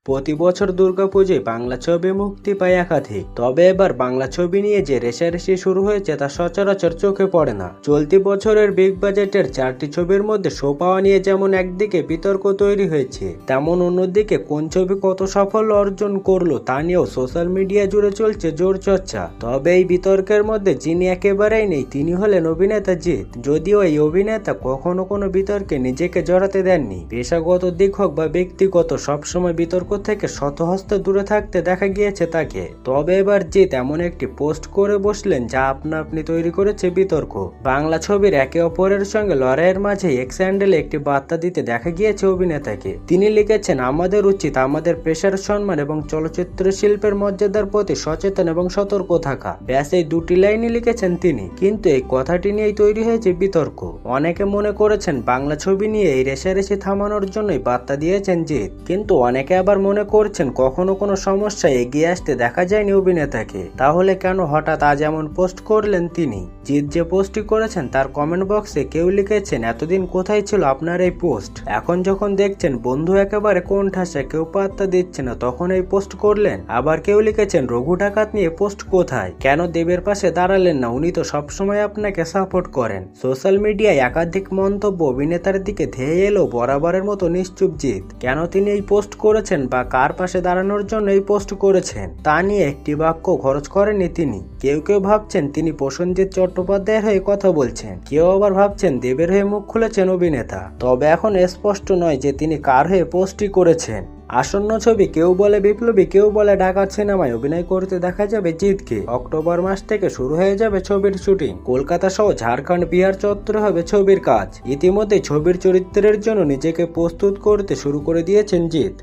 প্রতি বছর দুর্গাপুজোয় বাংলা ছবি মুক্তি পায় একাধিক, তবে এবার বাংলা ছবি নিয়ে যে রেষারেষি শুরু হয়েছে তা সচরাচর চোখে পড়ে না। চলতি বছরের বিগ বাজেটের 4টি ছবির মধ্যে শো পাওয়া নিয়ে যেমন একদিকে বিতর্ক তৈরি হয়েছে, তেমন অন্যদিকে কোন ছবি কত সাফল্য অর্জন করলো তা নিয়েও সোশ্যাল মিডিয়া জুড়ে চলছে জোর চর্চা। তবে এই বিতর্কের মধ্যে যিনি একেবারেই নেই তিনি হলেন অভিনেতা জিৎ। যদিও এই অভিনেতা কখনো কোনো বিতর্কে নিজেকে জড়াতে দেননি, পেশাগত দিক হোক বা ব্যক্তিগত, সবসময় বিতর্ক থেকে শতহস্তে দূরে থাকতে দেখা গিয়েছে তাকে। তবে এবার জিৎ এমন একটি পোস্ট করে বসলেন যা আপনা আপনি তৈরি করেছে বিতর্ক। বাংলা ছবির একে অপরের সঙ্গে লড়াইয়ের মাঝে এক্স হ্যান্ডেলে একটি বার্তা দিতে দেখা গিয়েছে অভিনেতাকে। তিনি লিখেছেন, আমাদের উচিত আমাদের পেশার সম্মান এবং চলচ্চিত্র শিল্পের মর্যাদার প্রতি সচেতন এবং সতর্ক থাকা। ব্যাস এই দুটি লাইনই লিখেছেন তিনি। কিন্তু এই কথাটি নিয়েই তৈরি হয়েছে বিতর্ক। অনেকে মনে করেছেন বাংলা ছবি নিয়ে এই রেষারেষি থামানোর জন্যই বার্তা দিয়েছেন জিৎ, কিন্তু অনেকে আবার মনে করছেন কখনো কোনো সমস্যায় এগিয়ে আসতে দেখা যায়নি অভিনেতাকে। তাহলে কেন হঠাৎ আজ এমন পোস্ট করলেন তিনি? জিৎ যে পোস্টটি করেছেন তার কমেন্ট বক্সে কেউ লিখেছেন, এতদিন কোথায় ছিল আপনার এই পোস্ট? এখন যখন দেখছেন বন্ধু একেবারে কোন ঠাসা, কেউ পাত্তা দিচ্ছে না, তখন এই পোস্ট করলেন। আবার কেউ লিখেছেন, রঘু ডাকাত নিয়ে পোস্ট কোথায়? কেন দেবের পাশে দাঁড়ালেন না? উনি তো সবসময় আপনাকে সাপোর্ট করেন। সোশ্যাল মিডিয়ায় একাধিক মন্তব্য অভিনেতার দিকে ধেয়ে এলো বরাবরের মতো নিশ্চুপ জিৎ। কেন তিনি এই পোস্ট করেছেন বা কার পাশে দাঁড়ানোর জন্য এই পোস্ট করেছেন তা নিয়ে একটি বাক্য খরচ করেননি তিনি। কেউ কেউ ভাবছেন তিনি প্রসেনজিৎ চট্টোপাধ্যায়ের হয়ে কথা বলছেন, কেউ আবার ভাবছেন দেবের হয়ে মুখ খুলেছেন অভিনেতা। তবে এখন স্পষ্ট নয় যে তিনি কার হয়ে পোস্টটি করেছেন। আসন্ন ছবি কেউ বলে বিপ্লবী, কেউ বলে ডাকাত সিনেমায় অভিনয় করতে দেখা যাবে জিৎকে। অক্টোবর মাস থেকে শুরু হয়ে যাবে ছবির শুটিং। কলকাতা সহ ঝাড়খণ্ড, বিহার চত্বরে হবে ছবির কাজ। ইতিমধ্যে ছবির চরিত্রের জন্য নিজেকে প্রস্তুত করতে শুরু করে দিয়েছেন জিৎ।